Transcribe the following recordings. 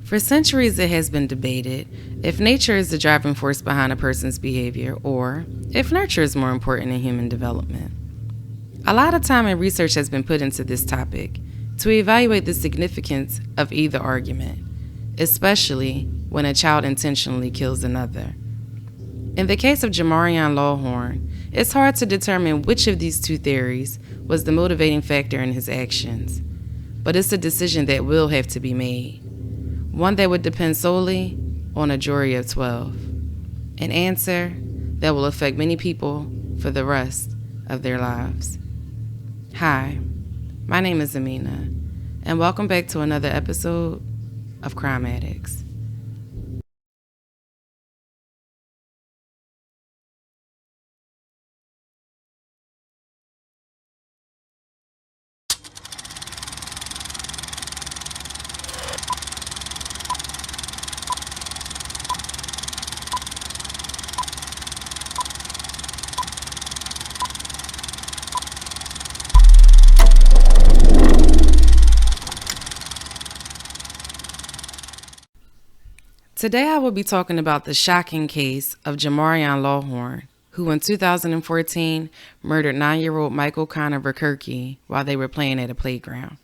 For centuries, it has been debated if nature is the driving force behind a person's behavior or if nurture is more important in human development. A lot of time and research has been put into this topic to evaluate the significance of either argument, especially when a child intentionally kills another. In the case of Jamarion Lawhorn, it's hard to determine which of these two theories was the motivating factor in his actions, but it's a decision that will have to be made. One that would depend solely on a jury of 12. An answer that will affect many people for the rest of their lives. Hi, my name is Amina, and welcome back to another episode of Crime Addicts. Today I will be talking about the shocking case of Jamarion Lawhorn, who in 2014 murdered 9-year-old Michael Connor Verkerke while they were playing at a playground.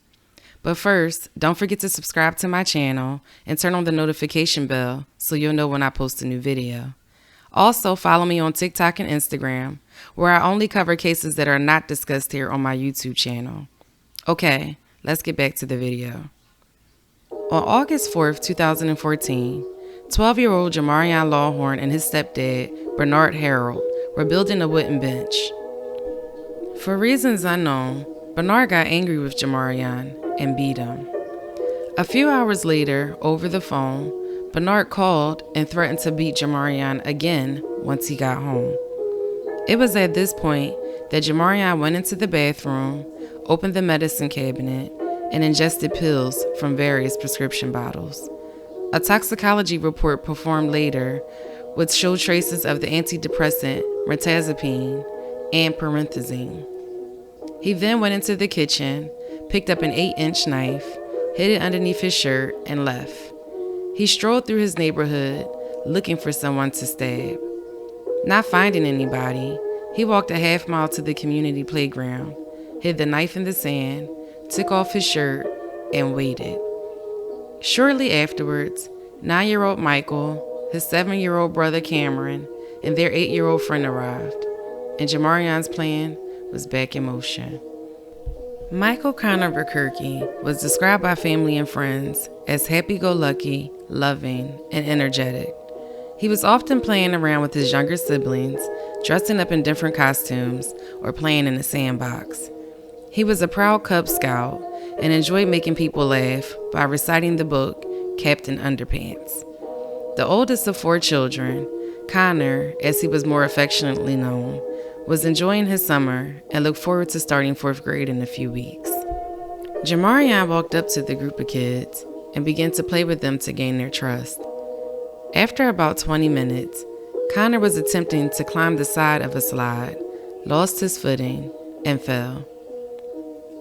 But first, don't forget to subscribe to my channel and turn on the notification bell so you'll know when I post a new video. Also, follow me on TikTok and Instagram, where I only cover cases that are not discussed here on my YouTube channel. Okay, let's get back to the video. On August 4th, 2014, 12-year-old Jamarion Lawhorn and his stepdad, Bernard Harold, were building a wooden bench. For reasons unknown, Bernard got angry with Jamarion and beat him. A few hours later, over the phone, Bernard called and threatened to beat Jamarion again once he got home. It was at this point that Jamarion went into the bathroom, opened the medicine cabinet, and ingested pills from various prescription bottles. A toxicology report performed later would show traces of the antidepressant mirtazapine and promethazine. He then went into the kitchen, picked up an 8-inch knife, hid it underneath his shirt, and left. He strolled through his neighborhood looking for someone to stab. Not finding anybody, he walked a half mile to the community playground, hid the knife in the sand, took off his shirt, and waited. Shortly afterwards, 9-year-old Michael, his 7-year-old brother Cameron, and their 8-year-old friend arrived, and Jamarion's plan was back in motion. Michael Connor Verkerke was described by family and friends as happy-go-lucky, loving, and energetic. He was often playing around with his younger siblings, dressing up in different costumes, or playing in a sandbox. He was a proud Cub Scout and enjoyed making people laugh by reciting the book Captain Underpants. The oldest of 4 children, Connor, as he was more affectionately known, was enjoying his summer and looked forward to starting 4th grade in a few weeks. Jamarion walked up to the group of kids and began to play with them to gain their trust. After about 20 minutes, Connor was attempting to climb the side of a slide, lost his footing, and fell.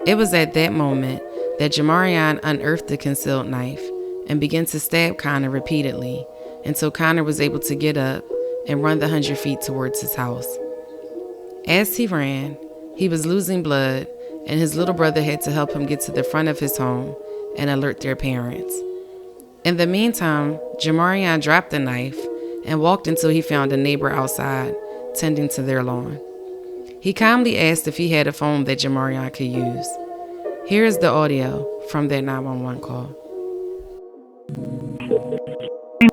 It was at that moment that Jamarion unearthed the concealed knife and began to stab Connor repeatedly until Connor was able to get up and run the 100 feet towards his house. As he ran, he was losing blood, and his little brother had to help him get to the front of his home and alert their parents. In the meantime, Jamarion dropped the knife and walked until he found a neighbor outside tending to their lawn. He calmly asked if he had a phone that Jamarion could use. Here is the audio from that 911 call.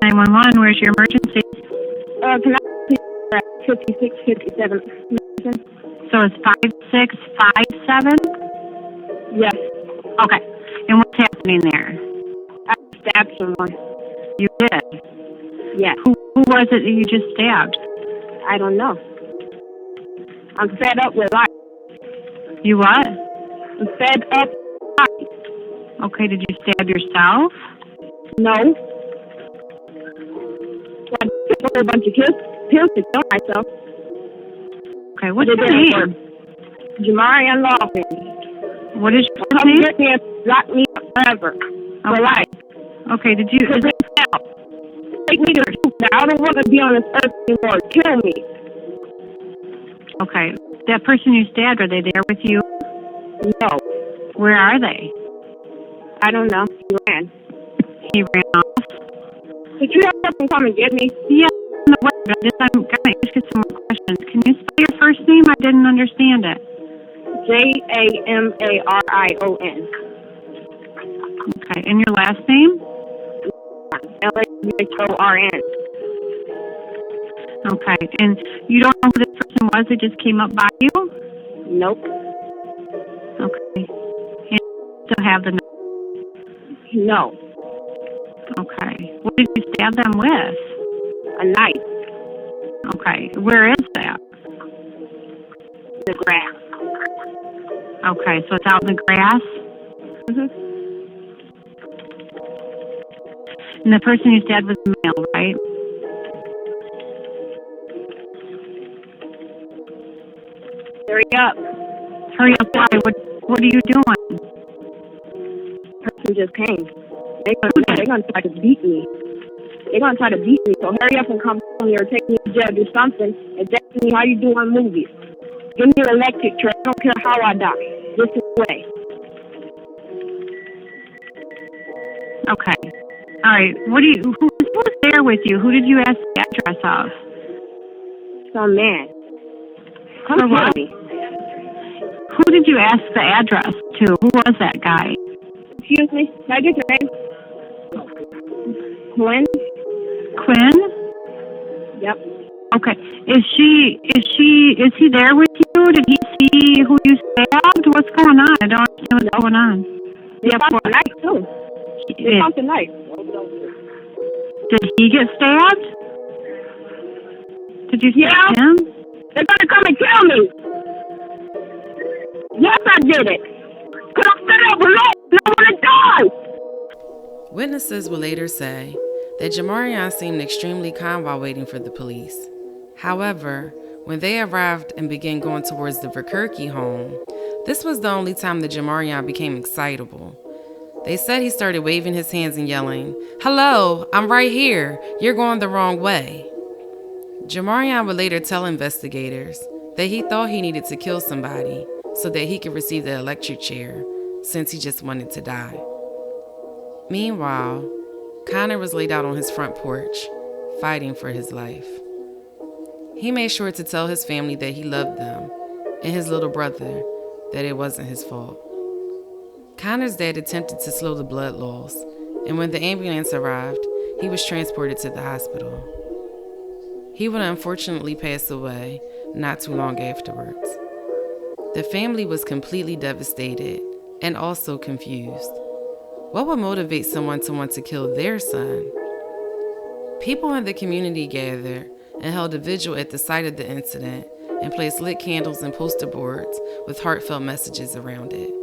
911, where's your emergency? Can I please 5657? So it's 5657? Yes. Okay. And what's happening there? I stabbed someone. You did? Yes. Who was it that you just stabbed? I don't know. I'm fed up with life. You what? I'm fed up with life. Okay, did you stab yourself? No. I took a bunch of pills to kill myself. Okay, what's your name? Jamarion Lawhorn. What is your Come name? get me and lock me up forever. For life. Okay, did you... Take me to I don't want to be on this earth anymore. Kill me. Okay, that person you stabbed, are they there with you? No. Where are they? I don't know. He ran. He ran off? Could you have him come and get me? Yeah, on the way, but I'm going to ask you some more questions. Can you spell your first name? I didn't understand it. Jamarion. Okay, and your last name? Lawhorn. Okay, and you don't know who this person was that just came up by you? Nope. Okay. And you still have the number? No. Okay. What did you stab them with? A knife. Okay. Where is that? The grass. Okay, so it's out in the grass? Mm-hmm. And the person you stabbed was male, right? Hurry up. Hurry up, why? What are you doing? Person just came. They're gonna try to beat me. They're gonna try to beat me. So hurry up and come down here, take me to jail, do something, and text me how you do on movies. Give me an electric chair. I don't care how I die. This is the way. Okay. All right. Who's there with you? Who did you ask the address of? Some man. Come For what? kill me. Who did you ask the address to? Who was that guy? Excuse me. Can I get your name? Quinn? Quinn? Yep. Okay. Is he there with you? Did he see who you stabbed? What's going on? I don't understand what's going on. They found tonight too. They found tonight. Did he get stabbed? Did you stab him? They're gonna come and kill me. Yes, I did it. Cause I'm fed up with life and I wanna die. Witnesses will later say that Jamarion seemed extremely calm while waiting for the police. However, when they arrived and began going towards the Verkerke home, this was the only time that Jamarion became excitable. They said he started waving his hands and yelling, "Hello, I'm right here. You're going the wrong way." Jamarion would later tell investigators that he thought he needed to kill somebody so that he could receive the electric chair, since he just wanted to die. Meanwhile, Connor was laid out on his front porch, fighting for his life. He made sure to tell his family that he loved them and his little brother that it wasn't his fault. Connor's dad attempted to slow the blood loss, and when the ambulance arrived, he was transported to the hospital. He would unfortunately pass away not too long afterwards. The family was completely devastated and also confused. What would motivate someone to want to kill their son? People in the community gathered and held a vigil at the site of the incident and placed lit candles and poster boards with heartfelt messages around it.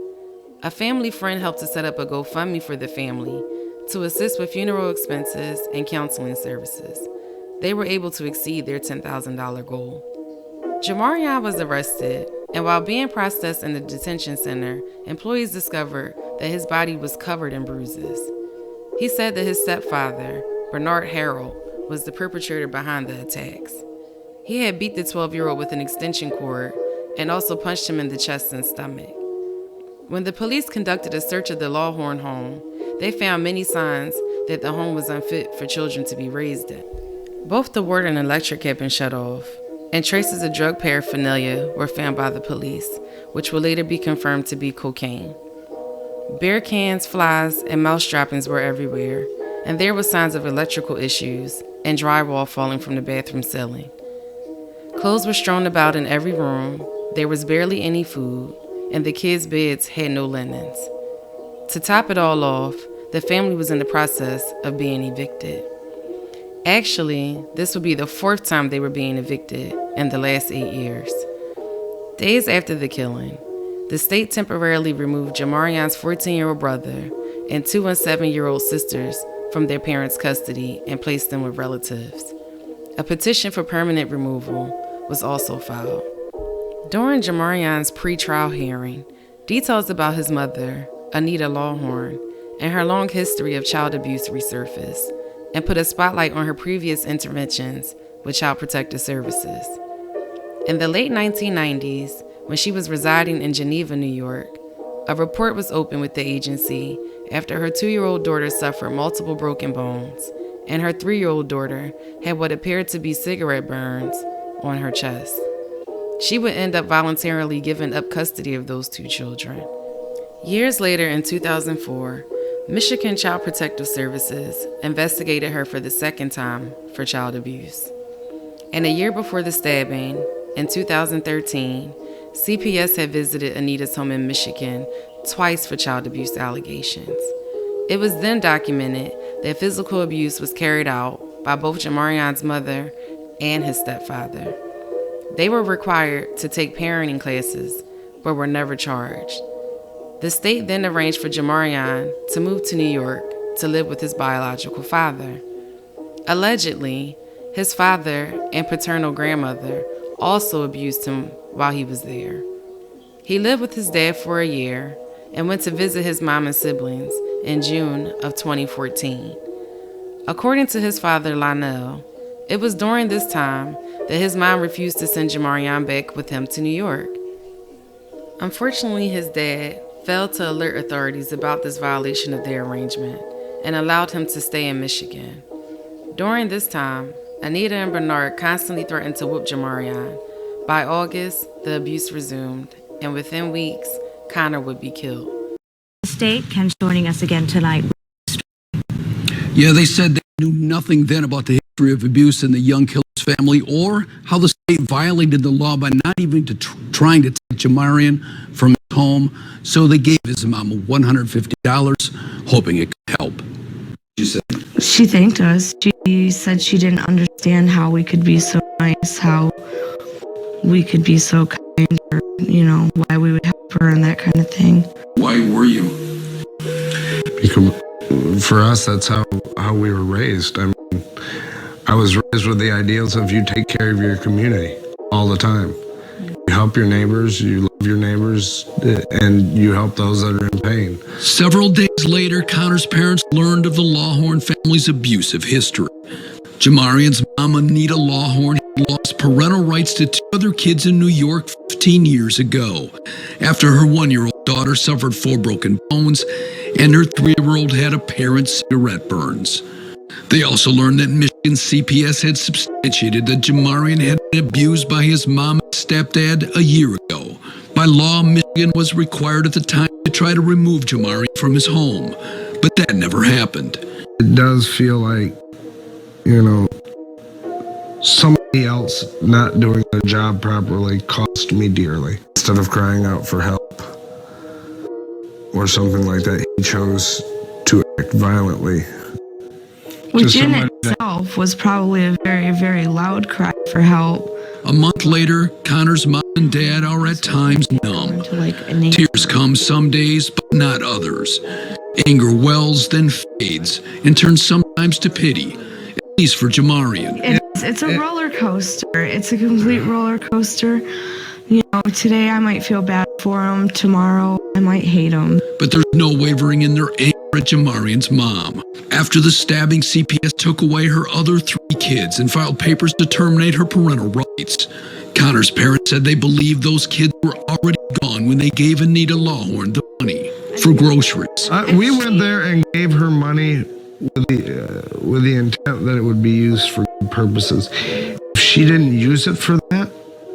A family friend helped to set up a GoFundMe for the family to assist with funeral expenses and counseling services. They were able to exceed their $10,000 goal. Jamarion was arrested, and while being processed in the detention center, employees discovered that his body was covered in bruises. He said that his stepfather, Bernard Harrell, was the perpetrator behind the attacks. He had beat the 12-year-old with an extension cord and also punched him in the chest and stomach. When the police conducted a search of the Lawhorn home, they found many signs that the home was unfit for children to be raised in. Both the water and electric had been shut off, and traces of drug paraphernalia were found by the police, which would later be confirmed to be cocaine. Beer cans, flies, and mouse droppings were everywhere, and there were signs of electrical issues and drywall falling from the bathroom ceiling. Clothes were strewn about in every room, there was barely any food, and the kids' beds had no linens. To top it all off, the family was in the process of being evicted. Actually, this would be the 4th time they were being evicted in the last 8 years. Days after the killing, the state temporarily removed Jamarion's 14-year-old brother and 2 and 7-year-old sisters from their parents' custody and placed them with relatives. A petition for permanent removal was also filed. During Jamarion's pre-trial hearing, details about his mother, Anita Lawhorn, and her long history of child abuse resurfaced and put a spotlight on her previous interventions with Child Protective Services. In the late 1990s, when she was residing in Geneva, New York, a report was opened with the agency after her 2-year-old daughter suffered multiple broken bones, and her 3-year-old daughter had what appeared to be cigarette burns on her chest. She would end up voluntarily giving up custody of those 2 children. Years later, in 2004, Michigan Child Protective Services investigated her for the second time for child abuse. And a year before the stabbing, in 2013, CPS had visited Anita's home in Michigan twice for child abuse allegations. It was then documented that physical abuse was carried out by both Jamarion's mother and his stepfather. They were required to take parenting classes, but were never charged. The state then arranged for Jamarion to move to New York to live with his biological father. Allegedly, his father and paternal grandmother also abused him while he was there. He lived with his dad for a year and went to visit his mom and siblings in June of 2014. According to his father, Lionel, it was during this time that his mom refused to send Jamarion back with him to New York. Unfortunately, his dad failed to alert authorities about this violation of their arrangement and allowed him to stay in Michigan. During this time, Anita and Bernard constantly threatened to whoop Jamarion. By August, the abuse resumed, and within weeks, Connor would be killed. State, Ken joining us again tonight. Yeah, they said they knew nothing then about the history of abuse in the young killer's family or how the state violated the law by not even trying to take Jamarion from his home. So they gave his mom $150, hoping it could help. She said. She thanked us. She said she didn't understand how we could be so nice, how we could be so kind, or, why we would help her and that kind of thing. Why were you? Because for us, that's how we were raised. I mean, I was raised with the ideals of you take care of your community all the time. You help your neighbors, you love your neighbors, and you help those that are in pain. Several days later, Connor's parents learned of the Lawhorn family's abusive history. Jamarion's mom, Anita Lawhorn, had lost parental rights to 2 other kids in New York 15 years ago, after her 1-year-old daughter suffered 4 broken bones and her 3-year-old had apparent cigarette burns. They also learned that Michigan CPS had substantiated that Jamarion had been abused by his mom and stepdad a year ago. By law, Michigan was required at the time to try to remove Jamarion from his home, but that never happened. It does feel like, somebody else not doing their job properly cost me dearly. Instead of crying out for help or something like that, he chose to act violently. Which in itself was probably a very, very loud cry for help. A month later, Connor's mom and dad are at times numb. Tears come some days, but not others. Anger wells, then fades, and turns sometimes to pity, at least for Jamarion. It's a roller coaster. It's a complete roller coaster. Today I might feel bad for him. Tomorrow I might hate him. But there's no wavering in their anger at Jamarion's mom. After the stabbing, CPS took away her other 3 kids and filed papers to terminate her parental rights. Connor's parents said they believed those kids were already gone when they gave Anita Lawhorn the money for groceries. We went there and gave her money with the intent that it would be used for good purposes. If she didn't use it for that,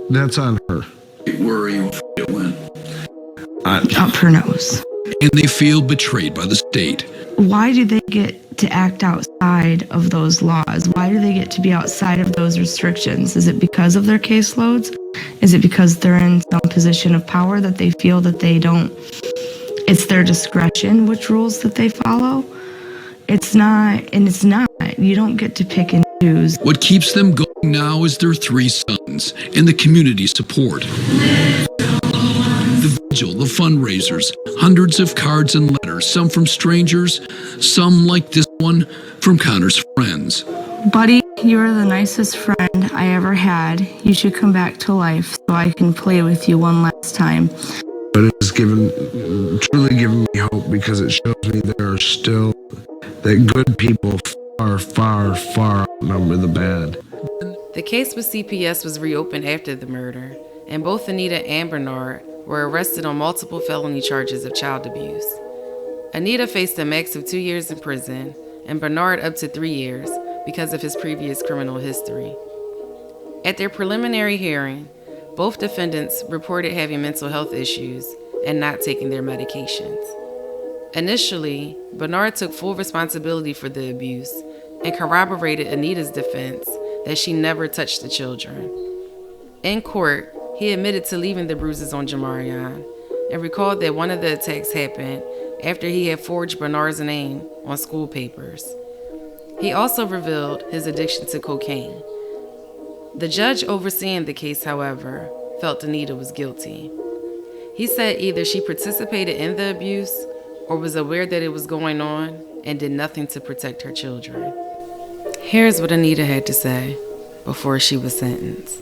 that's on her. Where are you it went? Up her nose. And they feel betrayed by the state. Why do they get to act outside of those laws? Why do they get to be outside of those restrictions? Is it because of their caseloads? Is it because they're in some position of power that they feel that they don't, it's their discretion which rules that they follow? It's not, and it's not. You don't get to pick and choose. What keeps them going now is their 3 sons and the community support. The vigil, the fundraisers, hundreds of cards and letters, some from strangers, some like this one from Connor's friends. Buddy, you are the nicest friend I ever had. You should come back to life so I can play with you one last time. But it's truly given me hope, because it shows me there are still, that good people far, far, far outnumber the bad. The case with CPS was reopened after the murder, and both Anita and Bernard were arrested on multiple felony charges of child abuse. Anita faced a max of 2 years in prison, and Bernard up to 3 years because of his previous criminal history. At their preliminary hearing, both defendants reported having mental health issues and not taking their medications. Initially, Bernard took full responsibility for the abuse and corroborated Anita's defense that she never touched the children. In court, he admitted to leaving the bruises on Jamarion and recalled that one of the attacks happened after he had forged Bernard's name on school papers. He also revealed his addiction to cocaine. The judge overseeing the case, however, felt Anita was guilty. He said either she participated in the abuse or was aware that it was going on and did nothing to protect her children. Here's what Anita had to say before she was sentenced.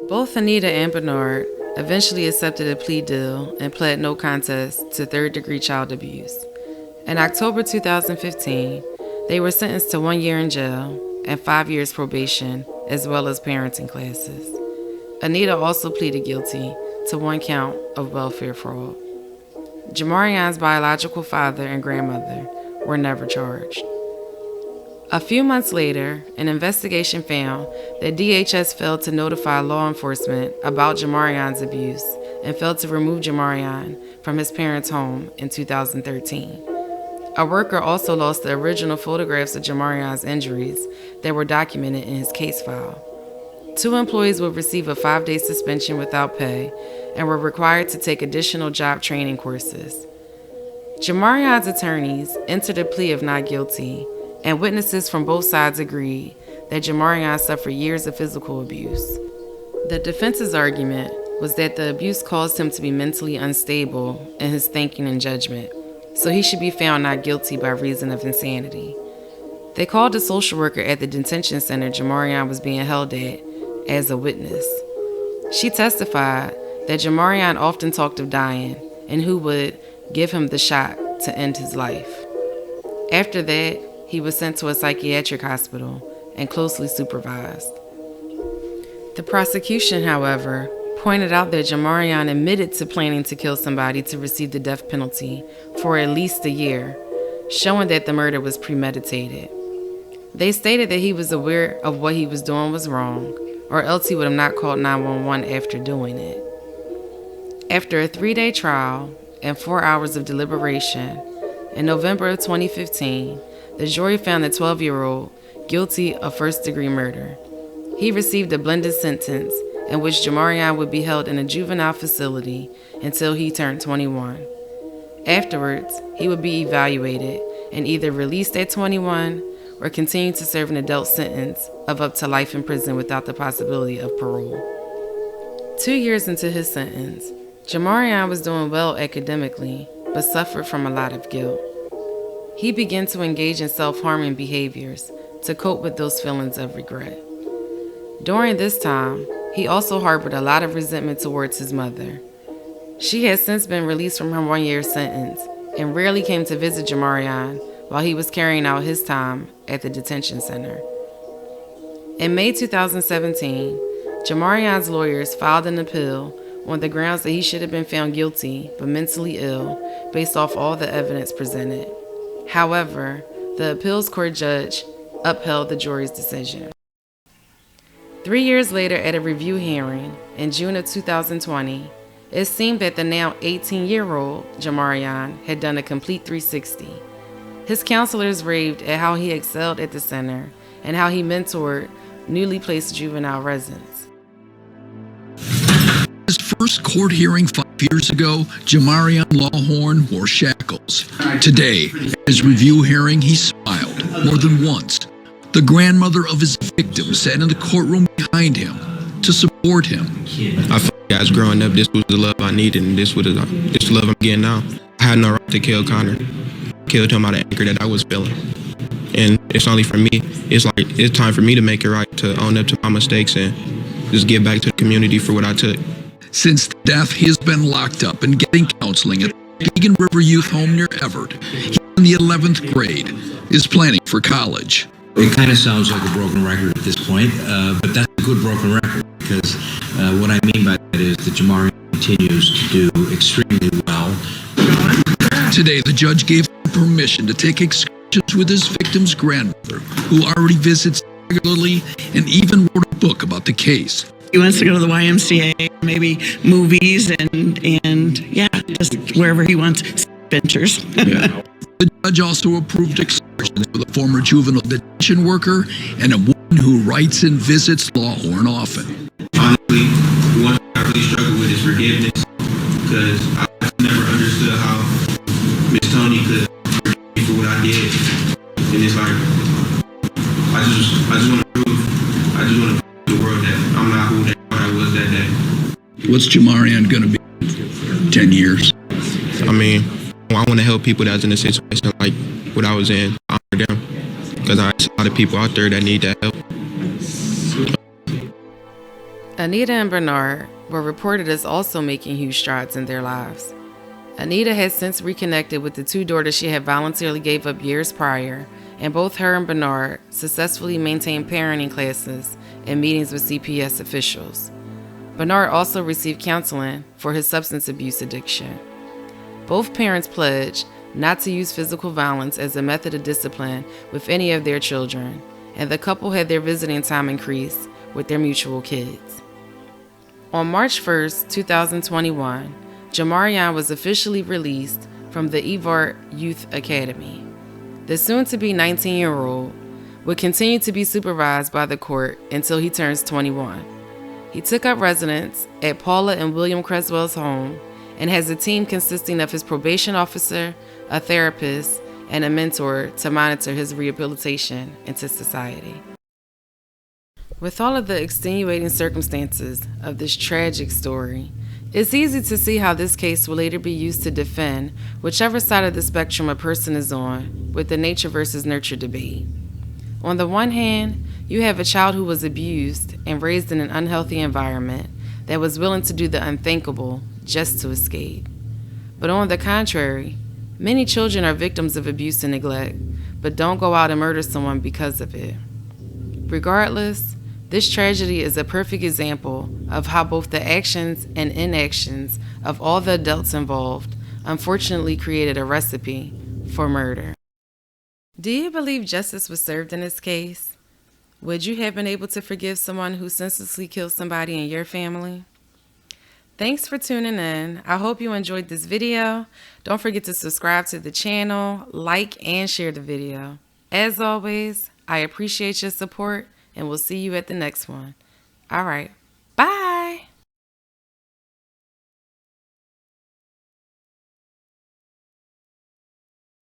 Both Anita and Bernard eventually accepted a plea deal and pled no contest to third-degree child abuse. In October 2015, they were sentenced to 1 year in jail and 5 years probation, as well as parenting classes. Anita also pleaded guilty to 1 count of welfare fraud. Jamarion's biological father and grandmother were never charged. A few months later, an investigation found that DHS failed to notify law enforcement about Jamarion's abuse and failed to remove Jamarion from his parents' home in 2013. A worker also lost the original photographs of Jamarion's injuries that were documented in his case file. 2 employees would receive a 5-day suspension without pay and were required to take additional job training courses. Jamarion's attorneys entered a plea of not guilty, and witnesses from both sides agreed that Jamarion suffered years of physical abuse. The defense's argument was that the abuse caused him to be mentally unstable in his thinking and judgment, so he should be found not guilty by reason of insanity. They called a social worker at the detention center Jamarion was being held at as a witness. She testified that Jamarion often talked of dying and who would give him the shot to end his life. After that, he was sent to a psychiatric hospital and closely supervised. The prosecution, however, pointed out that Jamarion admitted to planning to kill somebody to receive the death penalty for at least a year, showing that the murder was premeditated. They stated that he was aware of what he was doing was wrong, or else he would have not called 911 after doing it. After a 3-day trial and 4 hours of deliberation, in November of 2015, the jury found the 12-year-old guilty of first-degree murder. He received a blended sentence in which Jamarion would be held in a juvenile facility until he turned 21. Afterwards, he would be evaluated and either released at 21 or continue to serve an adult sentence of up to life in prison without the possibility of parole. 2 years into his sentence, Jamarion was doing well academically, but suffered from a lot of guilt. He began to engage in self-harming behaviors to cope with those feelings of regret. During this time, he also harbored a lot of resentment towards his mother. She has since been released from her 1-year sentence and rarely came to visit Jamarion while he was carrying out his time at the detention center. In May 2017, Jamarion's lawyers filed an appeal on the grounds that he should have been found guilty but mentally ill based off all the evidence presented. However, the appeals court judge upheld the jury's decision. 3 years later, at a review hearing in June of 2020, it seemed that the now 18-year-old Jamarion had done a complete 360. His counselors raved at how he excelled at the center and how he mentored newly placed juvenile residents. His first court hearing 5 years ago, Jamarion Lawhorn wore shackles. Today, at his review hearing, he smiled more than once. The grandmother of his victim sat in the courtroom behind him to support him. I felt like as growing up, this was the love I needed, and this was the love I'm getting now. I had no right to kill Connor. I killed him out of anger that I was feeling. And it's only for me. It's time for me to make it right, to own up to my mistakes and just give back to the community for what I took. Since the death, he has been locked up and getting counseling at the Beacon River Youth Home near Everett. He's in the 11th grade, is planning for college. It kind of sounds like a broken record at this point, but that's a good broken record, because what I mean by that is that Jamarion continues to do extremely well. Today, the judge gave him permission to take excursions with his victim's grandmother, who already visits regularly and even wrote a book about the case. He wants to go to the YMCA, maybe movies, and yeah, just wherever he wants, adventures. Yeah. The judge also approved excursions with a former juvenile detention worker and a woman who writes and visits Lawhorn often. Honestly, one thing I really struggle with is forgiveness, because I never understood how Miss Tony could forgive me for what I did. And it's like, I just want to prove to the world that I'm not who I was that day. What's Jamarion going to be in 10 years? I mean, I want to help people that's in a situation like what I was in, honor them, because there's a lot of people out there that need that help. Anita and Bernard were reported as also making huge strides in their lives. Anita has since reconnected with the 2 daughters she had voluntarily gave up years prior, and both her and Bernard successfully maintained parenting classes and meetings with CPS officials. Bernard also received counseling for his substance abuse addiction. Both parents pledged not to use physical violence as a method of discipline with any of their children, and the couple had their visiting time increased with their mutual kids. On March 1st, 2021, Jamarion was officially released from the Evart Youth Academy. The soon-to-be 19-year-old would continue to be supervised by the court until he turns 21. He took up residence at Paula and William Creswell's home and has a team consisting of his probation officer, a therapist, and a mentor to monitor his rehabilitation into society. With all of the extenuating circumstances of this tragic story, it's easy to see how this case will later be used to defend whichever side of the spectrum a person is on with the nature versus nurture debate. On the one hand, you have a child who was abused and raised in an unhealthy environment that was willing to do the unthinkable just to escape. But on the contrary, many children are victims of abuse and neglect, but don't go out and murder someone because of it. Regardless, this tragedy is a perfect example of how both the actions and inactions of all the adults involved unfortunately created a recipe for murder. Do you believe justice was served in this case? Would you have been able to forgive someone who senselessly killed somebody in your family? Thanks for tuning in. I hope you enjoyed this video. Don't forget to subscribe to the channel, like, and share the video. As always, I appreciate your support, and we'll see you at the next one. All right.